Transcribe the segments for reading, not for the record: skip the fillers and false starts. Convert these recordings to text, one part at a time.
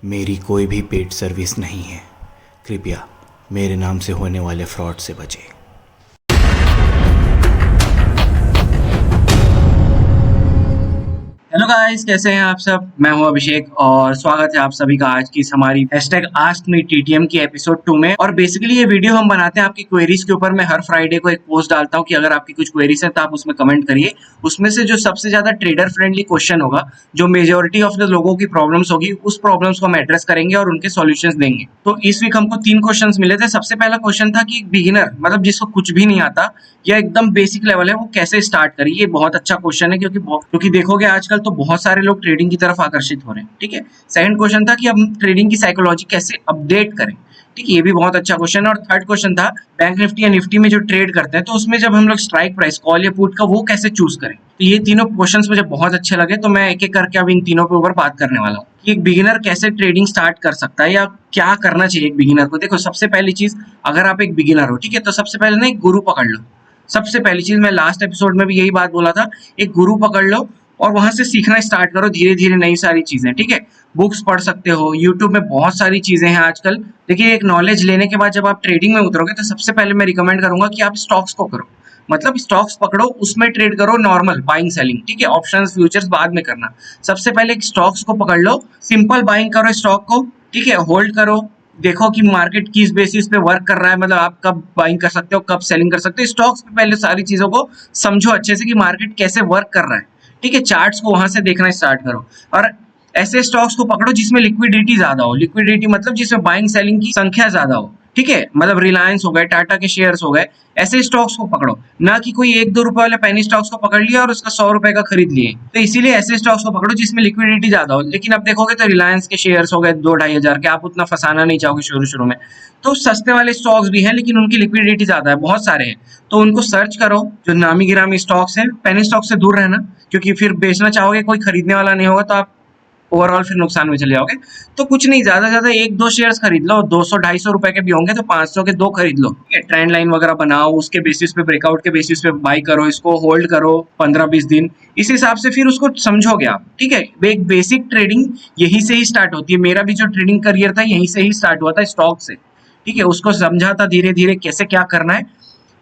मेरी कोई भी पेड सर्विस नहीं है। कृपया मेरे नाम से होने वाले फ्रॉड से बचें। हेलो गाइस, कैसे हैं आप सब। मैं हूं अभिषेक और स्वागत है आप सभी का आज की इस हमारी #AskMeTTM की एपिसोड 2 में। और बेसिकली ये वीडियो हम बनाते हैं आपकी क्वेरीज के ऊपर। मैं हर फ्राइडे को एक पोस्ट डालता हूं कि अगर आपकी कुछ क्वेरीज है तो आप उसमें कमेंट करिए। उसमें से जो सबसे ज्यादा ट्रेडर फ्रेंडली क्वेश्चन होगा, जो मेजोरिटी ऑफ द लोगों की प्रॉब्लम्स होगी, उस प्रॉब्लम्स को हम एड्रेस करेंगे और उनके सॉल्यूशंस देंगे। तो इस वीक हमको 3 क्वेश्चंस मिले थे। सबसे पहला क्वेश्चन था कि बिगिनर, मतलब जिसको कुछ भी नहीं आता या एकदम बेसिक लेवल है, वो कैसे स्टार्ट करे। ये बहुत अच्छा क्वेश्चन है क्योंकि देखोगे आजकल तो बहुत सारे लोग ट्रेडिंग की तरफ आकर्षित हो रहे हैं। ठीक है। सेकंड क्वेश्चन था कि हम ट्रेडिंग की साइकोलॉजी कैसे अपडेट करें। ठीक है, ये भी बहुत अच्छा क्वेश्चन है। और थर्ड क्वेश्चन था बैंक निफ्टी या निफ्टी में जो ट्रेड करते हैं, तो उसमें जब हम लोग स्ट्राइक प्राइस कॉल या पुट का वो कैसे चूज करें। तो ये तीनों क्वेश्चंस मुझे बहुत अच्छे लगे, तो मैं एक एक करके अब इन तीनों के ऊपर बात करने वाला हूँ कि एक बिगिनर कैसे ट्रेडिंग स्टार्ट कर सकता है या क्या करना चाहिए एक बिगिनर को। देखो, सबसे पहली चीज, अगर आप एक बिगिनर हो, ठीक है, तो सबसे पहले ना एक गुरु पकड़ लो। सबसे पहली चीज, मैं लास्ट एपिसोड में भी यही बात बोला था, एक गुरु पकड़ लो और वहां से सीखना स्टार्ट करो धीरे धीरे नई सारी चीजें। ठीक है, बुक्स पढ़ सकते हो, यूट्यूब में बहुत सारी चीजें हैं आजकल। देखिए, एक नॉलेज लेने के बाद जब आप ट्रेडिंग में उतरोगे तो सबसे पहले मैं रिकमेंड करूंगा कि आप स्टॉक्स को करो। मतलब स्टॉक्स पकड़ो, उसमें ट्रेड करो, नॉर्मल बाइंग सेलिंग। ठीक है, ऑप्शंस फ्यूचर्स बाद में करना। सबसे पहले एक स्टॉक्स को पकड़ लो, सिंपल बाइंग करो स्टॉक को। ठीक है, होल्ड करो, देखो कि मार्केट किस बेसिस पे वर्क कर रहा है, मतलब आप कब बाइंग कर सकते हो, कब सेलिंग कर सकते हो। स्टॉक्स पे पहले सारी चीजों को समझो अच्छे से कि मार्केट कैसे वर्क कर रहा है। ठीक है, चार्ट्स को वहां से देखना स्टार्ट करो और ऐसे स्टॉक्स को पकड़ो जिसमें लिक्विडिटी ज्यादा हो। लिक्विडिटी मतलब जिसमें बाइंग सेलिंग की संख्या ज्यादा हो। ठीक है, मतलब रिलायंस हो गए, टाटा के शेयर्स हो गए, ऐसे स्टॉक्स को पकड़ो। ना कि कोई 1-2 रुपए वाले पेनी स्टॉक्स को पकड़ लिया और उसका 100 रुपए का खरीद लिए। तो इसीलिए ऐसे स्टॉक्स को पकड़ो जिसमें लिक्विडिटी ज्यादा हो। लेकिन अब देखोगे तो रिलायंस के शेयर्स हो गए 2-2.5 हजार के, आप उतना फंसाना नहीं चाहोगे शुरू शुरू में। तो सस्ते वाले स्टॉक्स भी हैं लेकिन उनकी लिक्विडिटी ज्यादा है, बहुत सारे हैं। तो उनको सर्च करो, जो नामी गिरामी स्टॉक्स हैं। पेनी स्टॉक से दूर रहना, क्योंकि फिर बेचना चाहोगे, कोई खरीदने वाला नहीं होगा तो आप ओवरऑल फिर नुकसान में चले जाओगे। तो कुछ नहीं, ज्यादा से ज्यादा 1-2 शेयर्स खरीद लो। 200-250 रुपए के भी होंगे तो 500 के 2 खरीद लो। ठीक है, ट्रेंड लाइन वगैरह बनाओ, उसके बेसिस पे, ब्रेकआउट के बेसिस पे बाई करो, इसको होल्ड करो 15-20 दिन। इस हिसाब से फिर उसको समझोगे आप। ठीक है, एक बेसिक ट्रेडिंग यहीं से ही स्टार्ट होती है। मेरा भी जो ट्रेडिंग करियर था यहीं से ही स्टार्ट हुआ था, स्टॉक से। ठीक है, उसको समझा था धीरे धीरे कैसे क्या करना है।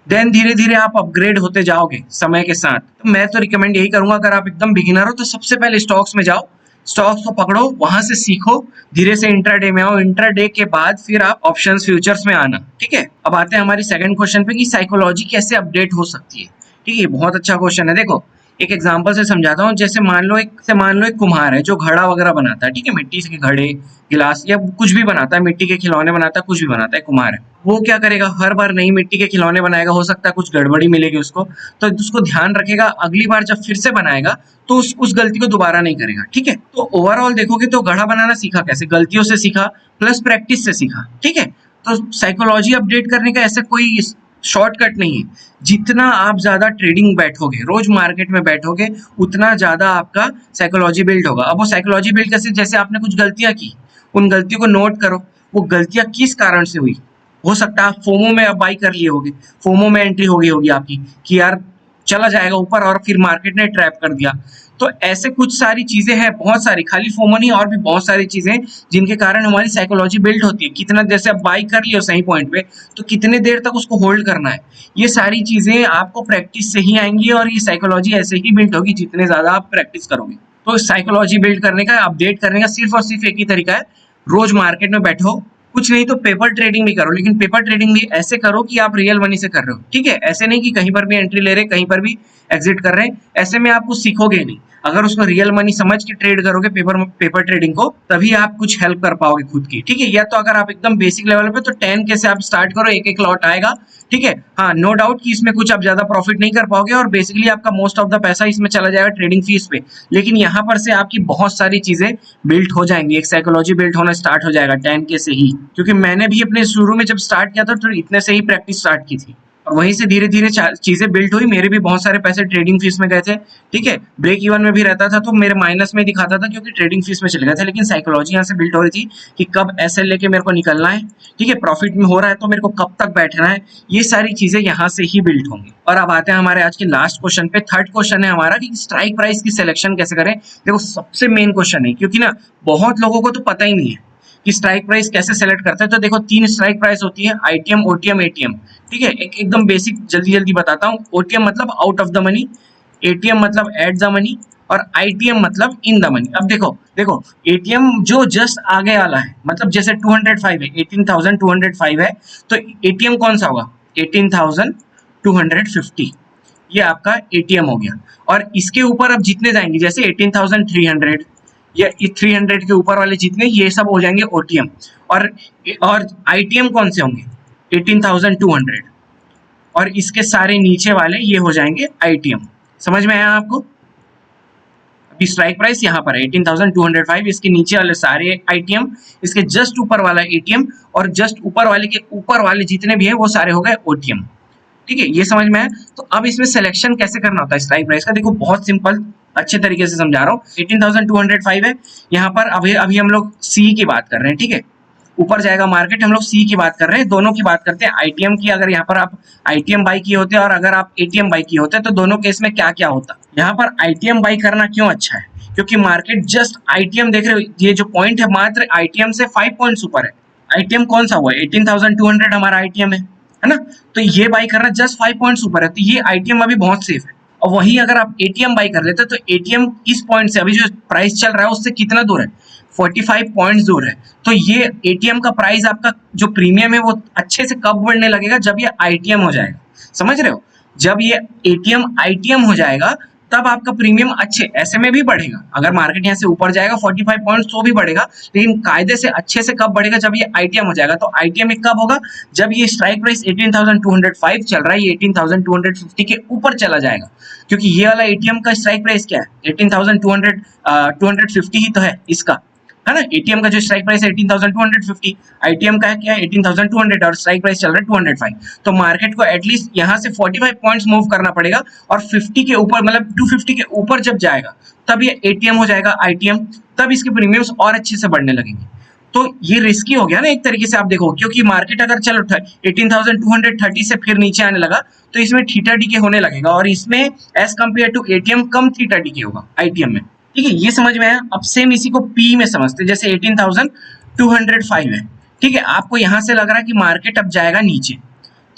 देन धीरे धीरे आप अपग्रेड होते जाओगे समय के साथ। तो मैं तो रिकमेंड यही करूंगा, अगर आप एकदम बिगिनर हो तो सबसे पहले स्टॉक्स में जाओ, स्टॉक्स को पकड़ो, वहां से सीखो, धीरे से इंट्राडे में आओ। इंट्राडे के बाद फिर आप ऑप्शंस फ्यूचर्स में आना। ठीक है, अब आते हैं हमारी सेकंड क्वेश्चन पे कि साइकोलॉजी कैसे अपडेट हो सकती है। ठीक है, बहुत अच्छा क्वेश्चन है। देखो, एक एग्जांपल से समझाता हूँ। जैसे मान लो एक कुम्हार है जो घड़ा वगैरह बनाता है। ठीक है, मिट्टी के घड़े, गिलास या कुछ भी बनाता है, मिट्टी के खिलौने बनाता है, कुछ भी बनाता है, कुम्हार है। वो क्या करेगा, हर बार नई मिट्टी के खिलौने बनाएगा। हो सकता है कुछ गड़बड़ी मिलेगी उसको, तो उसको ध्यान रखेगा, अगली बार जब फिर से बनाएगा तो उस गलती को दोबारा नहीं करेगा। ठीक है, तो ओवरऑल देखोगे तो घड़ा बनाना सीखा कैसे, गलतियों से सीखा प्लस प्रैक्टिस से सीखा। ठीक है, तो साइकोलॉजी अपडेट करने का ऐसा कोई शॉर्टकट नहीं है। जितना आप ज्यादा ट्रेडिंग बैठोगे, रोज मार्केट में बैठोगे, उतना ज्यादा आपका साइकोलॉजी बिल्ड होगा। अब वो साइकोलॉजी बिल्ड कैसे, जैसे आपने कुछ गलतियां की, उन गलतियों को नोट करो, वो गलतियां किस कारण से हुई। हो सकता है आप फोमो में अब बाई कर लिए होगे, फोमो में एंट्री हो गई होगी आपकी कि यार चला जाएगा ऊपर और फिर मार्केट ने ट्रैप कर दिया। तो ऐसे कुछ सारी चीजें हैं, बहुत सारी, खाली फोमो नहीं, और भी बहुत सारी चीजें जिनके कारण हमारी साइकोलॉजी बिल्ड होती है। कितना, जैसे आप बाई कर लियो सही पॉइंट पे, तो कितने देर तक उसको होल्ड करना है। ये सारी चीजें आपको प्रैक्टिस से ही आएंगी और ये साइकोलॉजी ऐसे ही बिल्ड होगी जितने ज्यादा आप प्रैक्टिस करोगे। तो साइकोलॉजी बिल्ड करने का, अपडेट करने का सिर्फ और सिर्फ एक ही तरीका है, रोज मार्केट में बैठो। कुछ नहीं तो पेपर ट्रेडिंग भी करो, लेकिन पेपर ट्रेडिंग भी ऐसे करो कि आप रियल मनी से कर रहे हो। ठीक है, ऐसे नहीं कि कहीं पर भी एंट्री ले रहे, कहीं पर भी एग्जिट कर रहे हैं। ऐसे में आप कुछ सीखोगे नहीं। अगर उसको रियल मनी समझ के ट्रेड करोगे, पेपर ट्रेडिंग को, तभी आप कुछ हेल्प कर पाओगे खुद की। ठीक है, या तो अगर आप एकदम बेसिक लेवल पे, तो 10 के से आप स्टार्ट करो, एक एक लॉट आएगा। ठीक है, हाँ, नो डाउट कि इसमें कुछ आप ज्यादा प्रॉफिट नहीं कर पाओगे और बेसिकली आपका मोस्ट ऑफ द पैसा इसमें चला जाएगा ट्रेडिंग फीस पे। लेकिन यहाँ पर से आपकी बहुत सारी चीजें बिल्ड हो जाएंगी, एक साइकोलॉजी बिल्ड होना स्टार्ट हो जाएगा 10 के से ही। क्योंकि मैंने भी अपने शुरू में जब स्टार्ट किया था तो इतने से ही प्रैक्टिस स्टार्ट की थी। और वहीं से धीरे धीरे चीजें बिल्ड हुई। मेरे भी बहुत सारे पैसे ट्रेडिंग फीस में गए थे, ठीक है, ब्रेक इवन में भी रहता था तो मेरे माइनस में दिखाता था क्योंकि ट्रेडिंग फीस में चले गए थे। लेकिन साइकोलॉजी यहाँ से बिल्ड हो रही थी कि कब एसएल लेके मेरे को निकलना है, ठीक है, प्रॉफिट में हो रहा है तो मेरे को कब तक बैठना है, ये सारी चीजें यहाँ से ही बिल्ड होंगी। और अब आते हैं हमारे आज के लास्ट क्वेश्चन पे। थर्ड क्वेश्चन है हमारा कि स्ट्राइक प्राइस की सिलेक्शन कैसे करें। देखो सबसे मेन क्वेश्चन है, क्योंकि ना बहुत लोगों को तो पता ही नहीं है कि स्ट्राइक प्राइस कैसे सेलेक्ट करते हैं। तो देखो 3 स्ट्राइक प्राइस होती है, आईटीएम, ओटीएम, एटीएम, ठीक है। एकदम बेसिक जल्दी जल्दी बताता हूँ। ओटीएम मतलब out of the money, ATM मतलब एट द मनी, और आईटीएम मतलब इन द मनी। अब देखो एटीएम जो जस्ट आगे वाला है, मतलब जैसे 205 है, 18,205 है, तो एटीएम कौन सा होगा, 18,250, ये आपका एटीएम हो गया। और इसके ऊपर अब जितने जाएंगे, जैसे 18,300 या 300 के ऊपर वाले जितने, ये सब हो जाएंगे ओटीएम। और आईटीएम कौन से होंगे, 18,200, और इसके सारे नीचे वाले ये हो जाएंगे आईटीएम। समझ में आया आपको? अभी स्ट्राइक प्राइस यहाँ पर है 18,205, इसके नीचे वाले सारे आईटीएम, इसके जस्ट ऊपर वाला एटीएम, और जस्ट ऊपर वाले के ऊपर वाले जितने भी है वो सारे हो गए ओटीएम, ठीक है। ये समझ में आया? तो अब इसमें सिलेक्शन कैसे करना होता है स्ट्राइक प्राइस का, देखो बहुत सिंपल, अच्छे तरीके से समझा रहा हूँ। 18,205 है यहाँ पर, अभी हम लोग सी की बात कर रहे हैं, ठीक है, ऊपर जाएगा मार्केट, हम लोग सी की बात कर रहे हैं, दोनों की बात करते हैं। आईटीएम की, अगर यहाँ पर आप आईटीएम बाई किए होते और अगर आप एटीएम बाई किए होते तो दोनों केस में क्या क्या होता। यहाँ पर आईटीएम बाई करना क्यों अच्छा है, क्योंकि मार्केट जस्ट आईटीएम देख रहे हो, ये जो पॉइंट है मात्र आईटीएम से 5 पॉइंट्स ऊपर है। आईटीएम कौन सा हुआ, 18,200 हमारा आईटीएम है ना, तो ये बाई करना जस्ट 5 पॉइंट्स ऊपर है, तो ये आईटीएम अभी बहुत सेफ है। और वहीं अगर आप एटीएम बाई कर लेते तो एटीएम इस पॉइंट से, अभी जो प्राइस चल रहा है उससे कितना दूर है, 45 पॉइंट्स दूर है। तो ये एटीएम का प्राइस, आपका जो प्रीमियम है वो अच्छे से कब बढ़ने लगेगा, जब ये आईटीएम हो जाएगा। समझ रहे हो? जब ये एटीएम आईटीएम हो जाएगा तब आपका प्रीमियम अच्छे ऐसे में भी बढ़ेगा। अगर मार्केट यहाँ से ऊपर जाएगा 45 पॉइंट्स तो भी बढ़ेगा, लेकिन कायदे से अच्छे से कब बढ़ेगा, जब ये आईटीएम हो जाएगा। तो आईटीएम कब होगा, जब ये स्ट्राइक प्राइस 18,205 चल रहा है, ये 18,250 के ऊपर चला जाएगा, क्योंकि ये वाला एटीएम का स्ट्राइक प्राइस क्या है, 18,250 ही तो है इसका, है ना। एटीएम का जो स्ट्राइक प्राइस है 18,250, आईटीएम का है क्या, 18,200, और स्ट्राइक प्राइस चल रहा है 205। तो मार्केट को एटलीस्ट यहाँ से 45 पॉइंट्स मूव करना पड़ेगा, और 50 के ऊपर, मतलब 250 के ऊपर जब जाएगा तब ये एटीएम हो जाएगा आईटीएम, तब इसके प्रीमियम्स और अच्छे से बढ़ने लगेंगे। तो ये रिस्की हो गया ना एक तरीके से, आप देखो, क्योंकि मार्केट अगर चलो 18,230 से फिर नीचे आने लगा तो इसमें थीटा डीके होने लगेगा, और इसमें एज कम्पेयर टू एटीएम कम थीटा डीके होगा आईटीएम में, ठीक है। ये समझ में आया? अब सेम इसी को पी में समझते हैं, जैसे 18,205 है, ठीक है, आपको यहां से लग रहा है कि मार्केट अब जाएगा नीचे,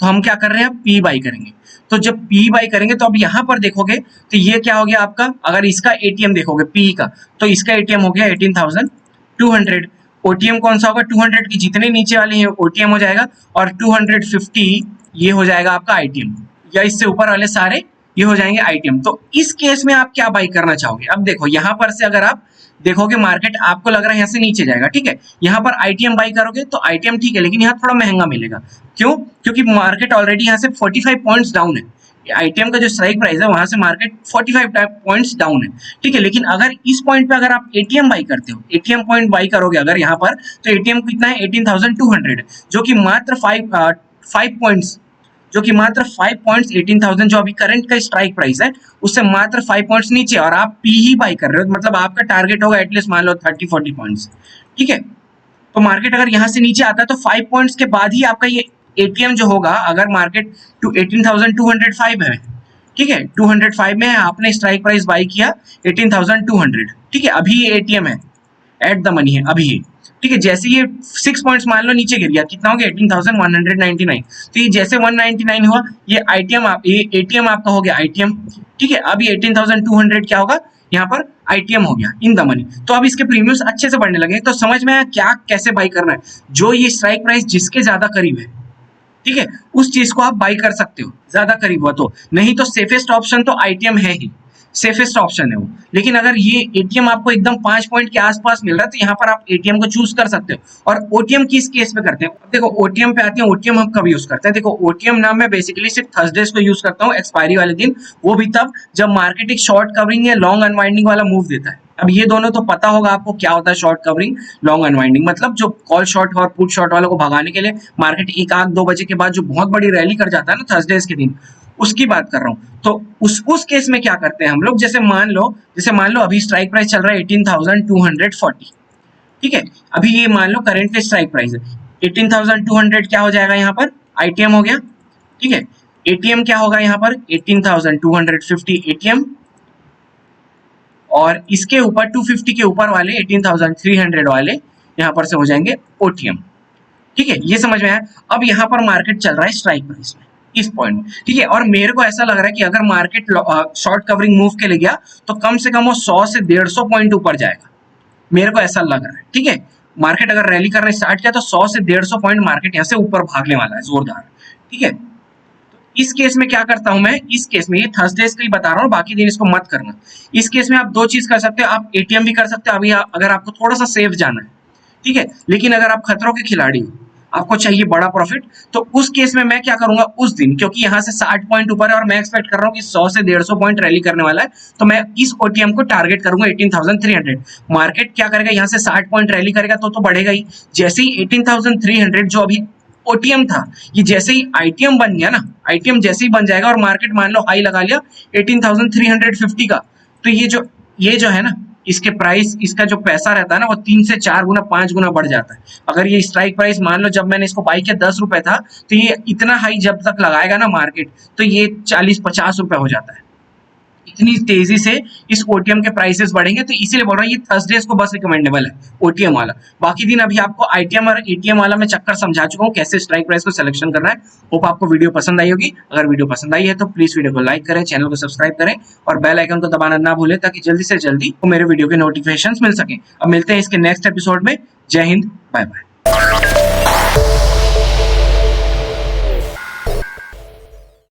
तो हम क्या कर रहे हैं, पी बाई करेंगे। तो जब पी बाई करेंगे तो अब यहां पर देखोगे तो ये क्या हो गया आपका, अगर इसका एटीएम देखोगे पी का, तो इसका एटीएम हो गया 18,200, ओटीएम कौन सा होगा, 200 की जितने नीचे वाले हैं ओटीएम हो जाएगा, और 250 ये हो जाएगा आपका आईटीएम, या इससे ऊपर वाले सारे ये हो जाएंगे आईटीएम। तो इस केस में आप क्या बाई करना चाहोगे? अब देखो यहाँ पर से अगर आप देखोगे मार्केट आपको लग रहा है यहाँ से नीचे जाएगा, ठीक है, यहाँ पर आईटीएम बाई करोगे तो आईटीएम ठीक है, लेकिन यहाँ थोड़ा महंगा मिलेगा। क्यों? क्योंकि मार्केट ऑलरेडी यहाँ से 45 पॉइंट्स डाउन है, आईटीएम का जो स्ट्राइक प्राइस है वहां से मार्केट 45 पॉइंट्स डाउन है, ठीक है। लेकिन अगर इस पॉइंट पे अगर आप एटीएम बाई करते हो, एटीएम पॉइंट बाई करोगे अगर यहाँ पर, तो एटीएम कितना है, 18,200, जो कि मात्र 5 पॉइंट्स, जो कि मात्र 5 पॉइंट्स 18,000 जो अभी करंट का स्ट्राइक प्राइस है उससे मात्र 5 पॉइंट्स नीचे, और आप पी ही बाई कर रहे हो, मतलब आपका टारगेट होगा एटलीस्ट मान लो 30-40 पॉइंट्स, ठीक है। तो मार्केट अगर यहाँ से नीचे आता है तो 5 पॉइंट्स के बाद ही आपका ये एटीएम जो होगा, अगर मार्केट 18,205 है, ठीक है, 205 में आपने स्ट्राइक प्राइस बाई किया 18,200, ठीक है, अभी ये एटीएम है, एट द मनी है अभी ये, ठीक है। जैसे ये 6 पॉइंट्स मान लो नीचे गिर गया, कितना हो गया, 18,199, तो ये जैसे 199 हुआ, ये आईटीएम ये एटीएम आपका हो गया आईटीएम, ठीक है। अब ये 18,200 क्या होगा, यहाँ पर आईटीएम हो गया इन द मनी। तो अब इसके प्रीमियम्स अच्छे से बढ़ने लगे। तो समझ में आया क्या कैसे बाई करना है, जो ये स्ट्राइक प्राइस जिसके ज्यादा करीब है, ठीक है, उस चीज को आप बाई कर सकते हो, ज्यादा करीब हुआ तो। नहीं तो सेफेस्ट ऑप्शन तो आईटीएम है ही, सेफेस्ट ऑप्शन है वो। लेकिन अगर ये एटीएम आपको एकदम 5 पॉइंट के आसपास मिल रहा है तो यहाँ पर आप एटीएम को चूज कर सकते हो। और ओटीएम किस केस में करते हैं, देखो ओटीएम पे आते हैं। ओटीएम हम कब यूज करते हैं, देखो ओटीएम ना मैं बेसिकली सिर्फ थर्सडेज को यूज करता हूँ, एक्सपायरी वाले दिन, वो भी तब जब मार्केट एक शॉर्ट कवरिंग या लॉन्ग अनवाइंडिंग वाला मूव देता है अब ये दोनों तो पता होगा आपको क्या होता है शॉर्ट कवरिंग, लॉन्ग अनवाइंडिंग, मतलब जो कॉल शॉर्ट और पुट शॉर्ट वालों को भगाने के लिए मार्केट 1 आध 2 बजे के बाद जो बहुत बड़ी रैली कर जाता है ना थर्सडेज के दिन, उसकी बात कर रहा हूँ। तो उस केस में क्या करते हैं हम लोग, जैसे मान लो अभी स्ट्राइक प्राइस चल रहा है 18,240, ठीक है। अभी ये मान लो करंट स्ट्राइक प्राइस है 18,200, क्या हो जाएगा यहाँ पर आईटीएम हो गया, ठीक है। एटीएम क्या होगा यहाँ पर 18,250 एटीएम, और इसके ऊपर 250 के ऊपर वाले 18,300 वाले यहाँ पर से हो जाएंगे ओटीएम, ठीक है। ये समझ में आया। अब यहाँ पर मार्केट चल रहा है स्ट्राइक प्राइस में इस पॉइंट में, ठीक है। और मेरे को ऐसा लग रहा है कि अगर मार्केट शॉर्ट कवरिंग मूव के लिए गया तो कम से कम वो 100 से 150 पॉइंट ऊपर जाएगा, मेरे को ऐसा लग रहा है, ठीक है। मार्केट अगर रैली करना स्टार्ट किया तो 100 से 150 पॉइंट मार्केट यहाँ से ऊपर भागने वाला है जोरदार, ठीक है। इस केस में क्या करता हूं मैं, इस केस में ये थर्सडेज का ही बता रहा हूँ, बाकी दिन इसको मत करना। इस केस में आप 2 चीज कर सकते हो, आप एटीएम भी कर सकते हो अभी अगर आपको थोड़ा सा सेफ जाना है, ठीक है। लेकिन अगर आप खतरों के खिलाड़ी हो, आपको चाहिए बड़ा प्रॉफिट, तो उस केस में मैं क्या करूंगा उस दिन, क्योंकि यहाँ से 60 पॉइंट ऊपर है और मैं एक्सपेक्ट कर रहा हूँ कि 100 से 150 पॉइंट रैली करने वाला है, तो मैं इस ओटीएम को टारगेट करूंगा 18,300। मार्केट क्या करेगा, यहाँ से 60 पॉइंट रैली करेगा तो बढ़ेगा ही। जैसे ही 18,300 जो अभी ओटीएम था, ये जैसे ही आईटीएम बन गया ना, आईटीएम जैसे ही बन जाएगा और मार्केट मान लो हाई लगा लिया 18,350 का, तो ये जो है ना, इसके प्राइस, इसका जो पैसा रहता है ना, वो 3 से 4 गुना 5 गुना बढ़ जाता है। अगर ये स्ट्राइक प्राइस मान लो जब मैंने इसको बाई किया 10 रुपए था, तो ये इतना हाई जब तक लगाएगा ना मार्केट, तो ये 40-50 रुपए हो जाता है। इतनी तेजी से इस ओटीएम के प्राइसेस बढ़ेंगे, तो इसीलिए बोल रहा हूँ ये थर्सडेज को बस रिकमेंडेबल है ओटीएम वाला। बाकी दिन अभी आपको आईटीएम और एटीएम वाला मैं चक्कर समझा चुका हूँ कैसे स्ट्राइक प्राइस को सिलेक्शन करना है। होप आपको वीडियो पसंद आई होगी। अगर वीडियो पसंद आई है तो प्लीज वीडियो को लाइक करें, चैनल को सब्सक्राइब करें और बेल आइकन को दबाना ना भूलें, ताकि जल्दी से जल्दी मेरे वीडियो के नोटिफिकेशन मिल सके। अब मिलते हैं इसके नेक्स्ट एपिसोड में। जय हिंद, बाय बाय।